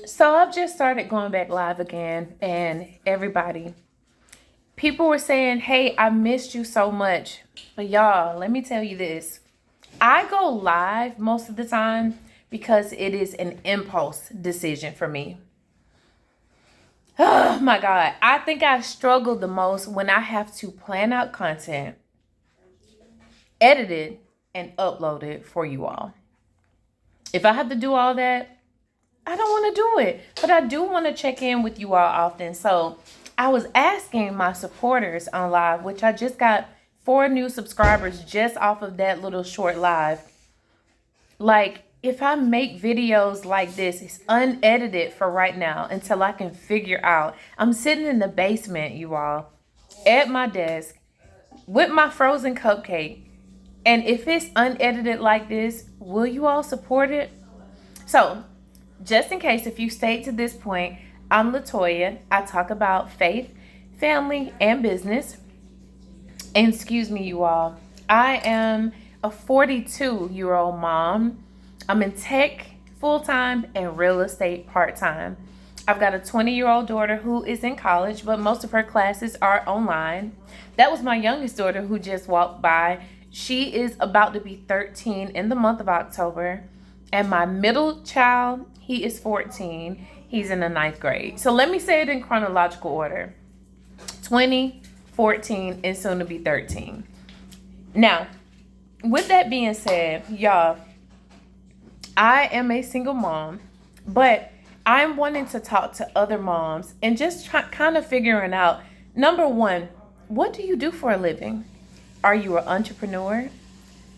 So I've just started going back live again, and people were saying, "Hey, I missed you so much." But y'all, let me tell you this. I go live most of the time because it is an impulse decision for me. Oh my God. I think I struggle the most when I have to plan out content, edit it, and upload it for you all. If I have to do all that, I don't want to do it. But I do want to check in with you all often. So I was asking my supporters on live, which I just got 4 new subscribers just off of that little short live. Like, if I make videos like this, it's unedited for right now until I can figure out. I'm sitting in the basement, you all, at my desk with my frozen cupcake. And if it's unedited like this, will you all support it? So, just in case, if you stayed to this point, I'm Latoya. I talk about faith, family, and business. And excuse me, you all, I am a 42-year-old mom. I'm in tech full-time and real estate part-time. I've got a 20-year-old daughter who is in college, but most of her classes are online. That was my youngest daughter who just walked by. She is about to be 13 in the month of October. And my middle child, he is 14. He's in the 9th grade. So let me say it in chronological order. 20, 14, and soon to be 13. Now, with that being said, y'all, I am a single mom, but I'm wanting to talk to other moms and just kind of figuring out, number one, what do you do for a living? Are you an entrepreneur?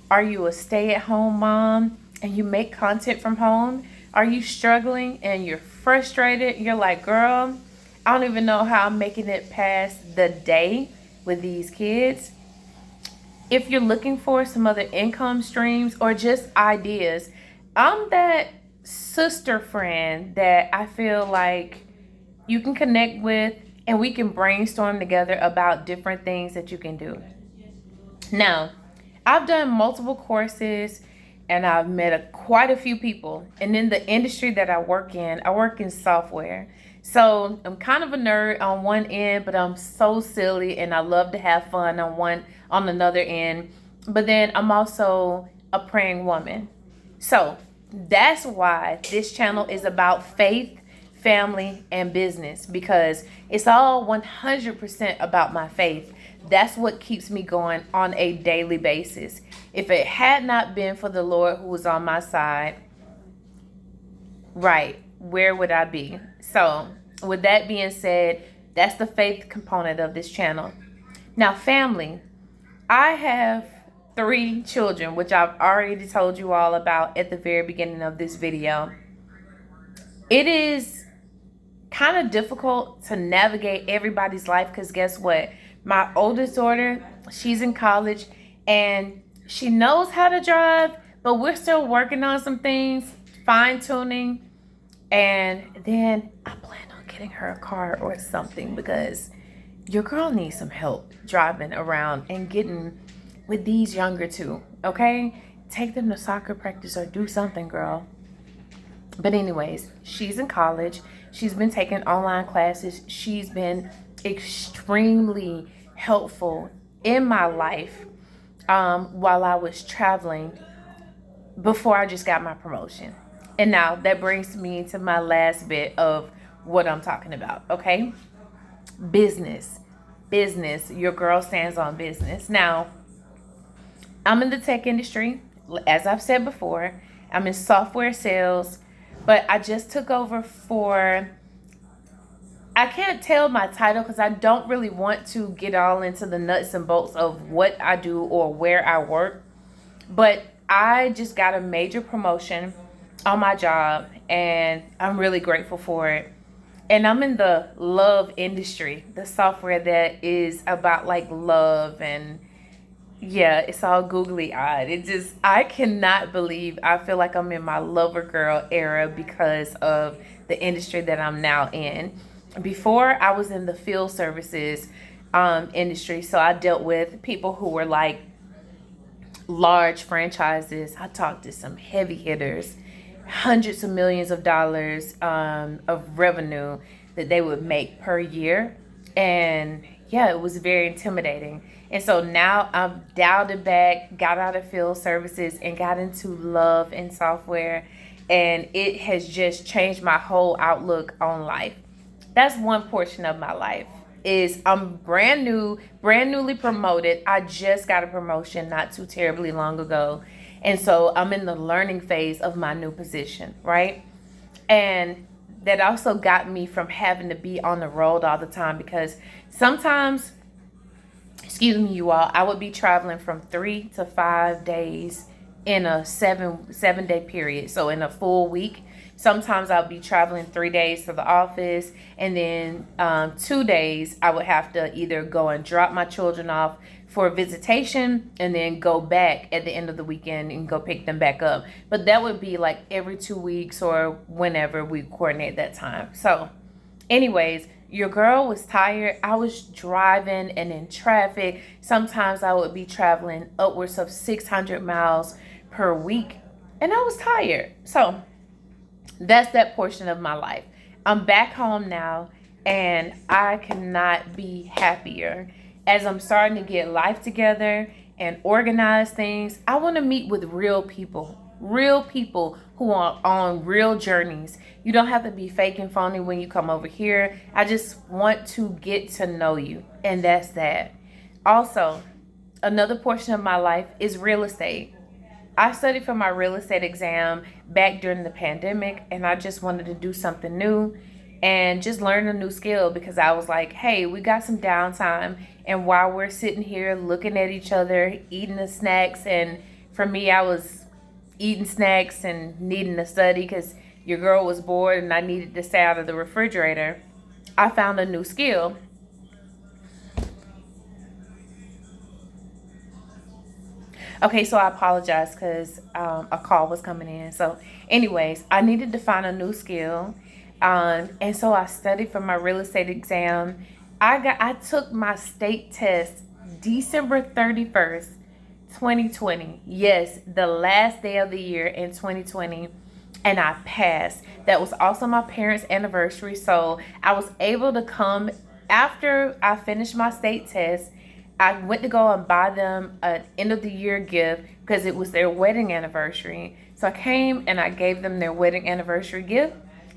Are you a stay-at-home mom and you make content from home? Are you struggling and you're frustrated? You're like, girl, I don't even know how I'm making it past the day with these kids. If you're looking for some other income streams or just ideas, I'm that sister friend that I feel like you can connect with and we can brainstorm together about different things that you can do. Now, I've done multiple courses and I've met quite a few people. And in the industry that I work in software. So I'm kind of a nerd on one end, but I'm so silly and I love to have fun on another end. But then I'm also a praying woman. So that's why this channel is about faith, family, and business, because it's all 100% about my faith. That's what keeps me going on a daily basis. If it had not been for the Lord who was on my side, right, where would I be? So, with that being said, that's the faith component of this channel. Now, family, I have 3 children, which I've already told you all about at the very beginning of this video. It is kind of difficult to navigate everybody's life because guess what? My oldest daughter, she's in college and she knows how to drive, but we're still working on some things, fine tuning. And then I plan on getting her a car or something because your girl needs some help driving around and getting with these younger two, okay? Take them to soccer practice or do something, girl. But anyways, she's in college. She's been taking online classes. She's been extremely helpful in my life while I was traveling before I just got my promotion. And now that brings me to my last bit of what I'm talking about, okay? Business. Business. Your girl stands on business. Now, I'm in the tech industry. As I've said before, I'm in software sales, but I just took over I can't tell my title because I don't really want to get all into the nuts and bolts of what I do or where I work. But I just got a major promotion on my job and I'm really grateful for it. And I'm in the love industry, the software that is about like love and yeah, it's all googly eyed. I cannot believe I feel like I'm in my lover girl era because of the industry that I'm now in. Before, I was in the field services industry, so I dealt with people who were like large franchises. I talked to some heavy hitters hundreds of millions of dollars of revenue that they would make per year. And yeah, it was very intimidating. And so now I've dialed it back, got out of field services, and got into love and software. And it has just changed my whole outlook on life. That's one portion of my life. Is I'm brand new, brand newly promoted. I just got a promotion not too terribly long ago. And so I'm in the learning phase of my new position, right? And that also got me from having to be on the road all the time, because sometimes, excuse me, you all, I would be traveling from 3 to 5 days in a seven day period. So in a full week, sometimes I'll be traveling 3 days to the office, and then 2 days I would have to either go and drop my children off for visitation and then go back at the end of the weekend and go pick them back up. But that would be like every 2 weeks or whenever we coordinate that time. So anyways, your girl was tired. I was driving and in traffic. Sometimes I would be traveling upwards of 600 miles per week, and I was tired. So that's that portion of my life. I'm back home now, and I cannot be happier. As I'm starting to get life together and organize things, I want to meet with real people who are on real journeys. You don't have to be fake and phony when you come over here. I just want to get to know you, and that's that. Also, another portion of my life is real estate. I studied for my real estate exam back during the pandemic, and I just wanted to do something new and just learn a new skill, because I was like, hey, we got some downtime, and while we're sitting here looking at each other, eating the snacks, and for me, I was eating snacks and needing to study because your girl was bored and I needed to stay out of the refrigerator. I found a new skill. Okay, so I apologize because a call was coming in. So anyways, I needed to find a new skill. And so I studied for my real estate exam. I took my state test December 31st, 2020. Yes, the last day of the year in 2020. And I passed. That was also my parents' anniversary. So I was able to come after I finished my state test. I went to go and buy them an end of the year gift because it was their wedding anniversary. So I came and I gave them their wedding anniversary gift.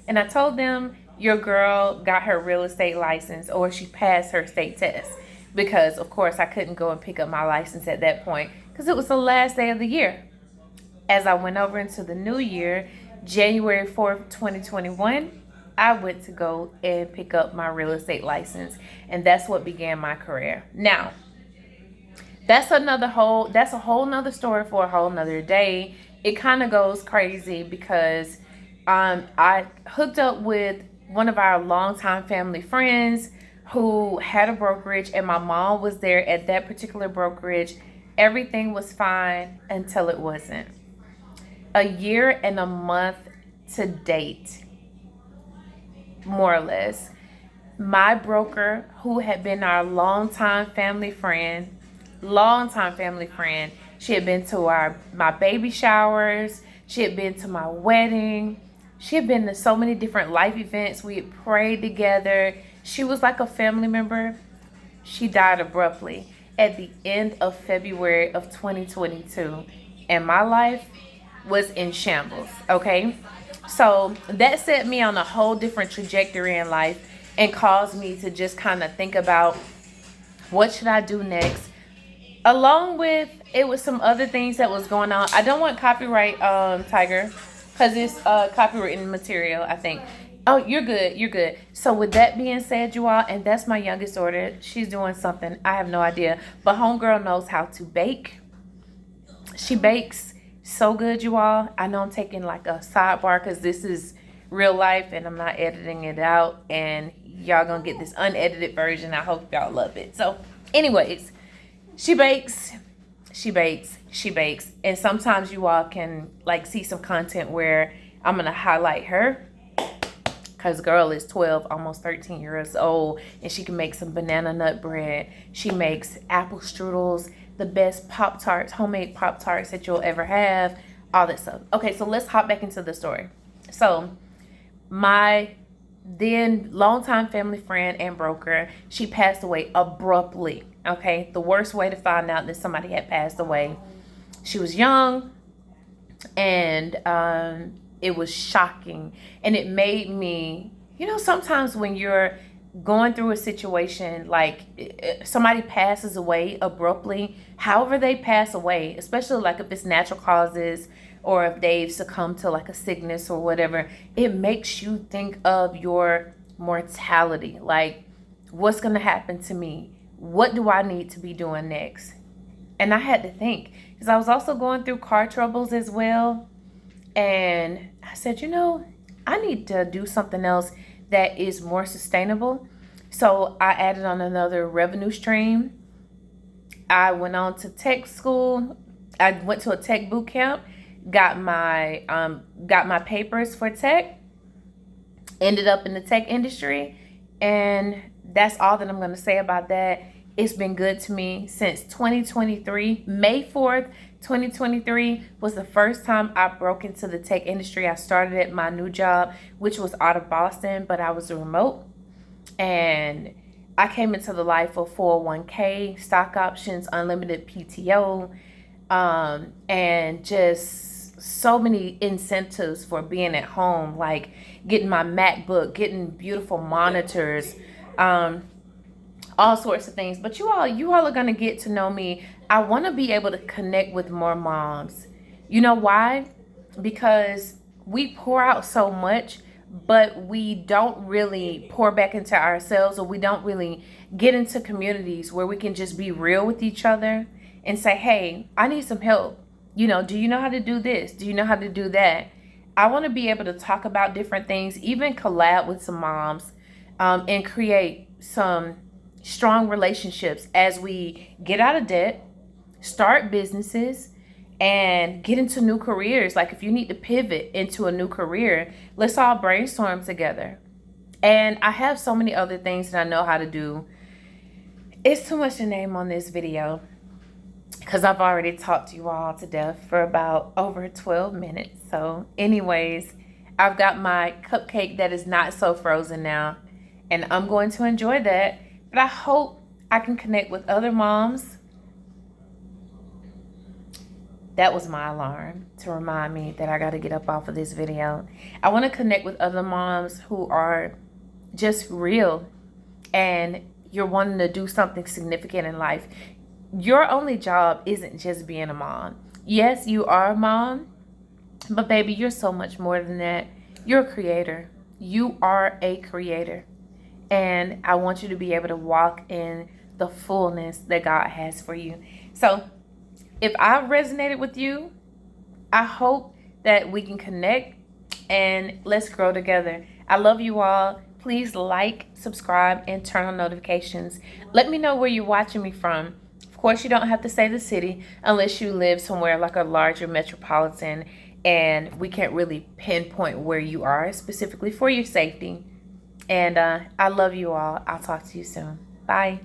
And I told them, your girl got her real estate license, or she passed her state test. Because, of course, I couldn't go and pick up my license at that point because it was the last day of the year. As I went over into the new year, January 4th, 2021, I went to go and pick up my real estate license. And that's what began my career. Now, that's a whole nother story for a whole nother day. It kind of goes crazy because I hooked up with one of our longtime family friends who had a brokerage, and my mom was there at that particular brokerage. Everything was fine until it wasn't. A year and a month to date, more or less, my broker, who had been our longtime family friend, she had been to my baby showers, she had been to my wedding, she had been to so many different life events. We had prayed together. She was like a family member. She died abruptly at the end of February of 2022. And my life was in shambles, okay? So that set me on a whole different trajectory in life and caused me to just kind of think about what should I do next. Along with, it was some other things that was going on. I don't want copyright, Tiger, because it's copywritten material, I think. Oh, you're good. So with that being said, you all, and that's my youngest daughter. She's doing something. I have no idea. But homegirl knows how to bake. She bakes so good, you all. I know I'm taking like a sidebar because this is real life and I'm not editing it out. And y'all gonna get this unedited version. I hope y'all love it. So anyways, she bakes. And sometimes you all can like see some content where I'm gonna highlight her, because girl is 12, almost 13 years old, and she can make some banana nut bread. She makes apple strudels, the best Pop-Tarts, homemade Pop-Tarts that you'll ever have. all that stuff. Okay, so let's hop back into the story. So my then longtime family friend and broker, she passed away abruptly. Okay, the worst way to find out that somebody had passed away. She was young, and it was shocking, and it made me, sometimes when you're going through a situation like somebody passes away abruptly, however they pass away, especially like if it's natural causes or if they've succumbed to like a sickness or whatever, it makes you think of your mortality. Like, what's going to happen to me? What do I need to be doing next? And I had to think, because I was also going through car troubles as well. And I said, I need to do something else that is more sustainable. So I added on another revenue stream. I went on to tech school. I went to a tech boot camp, got my papers for tech, ended up in the tech industry, and that's all that I'm going to say about that. It's been good to me since 2023. May 4th, 2023 was the first time I broke into the tech industry. I started at my new job, which was out of Boston, but I was remote. And I came into the life of 401k, stock options, unlimited PTO, and just so many incentives for being at home, like getting my MacBook, getting beautiful monitors, all sorts of things. But you all are going to get to know me. I want to be able to connect with more moms. You know why? Because we pour out so much, but we don't really pour back into ourselves, or we don't really get into communities where we can just be real with each other and say, hey, I need some help. Do you know how to do this? Do you know how to do that? I want to be able to talk about different things, even collab with some moms, and create some strong relationships as we get out of debt, start businesses, and get into new careers. Like if you need to pivot into a new career, let's all brainstorm together. And I have so many other things that I know how to do. It's too much to name on this video because I've already talked you all to death for about over 12 minutes. So anyways, I've got my cupcake that is not so frozen now, and I'm going to enjoy that. But I hope I can connect with other moms. That was my alarm to remind me that I got to get up off of this video. I want to connect with other moms who are just real, and you're wanting to do something significant in life. Your only job isn't just being a mom. Yes, you are a mom, but baby, you're so much more than that. You're a creator. You are a creator. And I want you to be able to walk in the fullness that God has for you. So if I resonated with you, I hope that we can connect and let's grow together. I love you all. Please like, subscribe, and turn on notifications. Let me know where you're watching me from. Of course, you don't have to say the city unless you live somewhere like a larger metropolitan and we can't really pinpoint where you are specifically for your safety. And I love you all. I'll talk to you soon. Bye.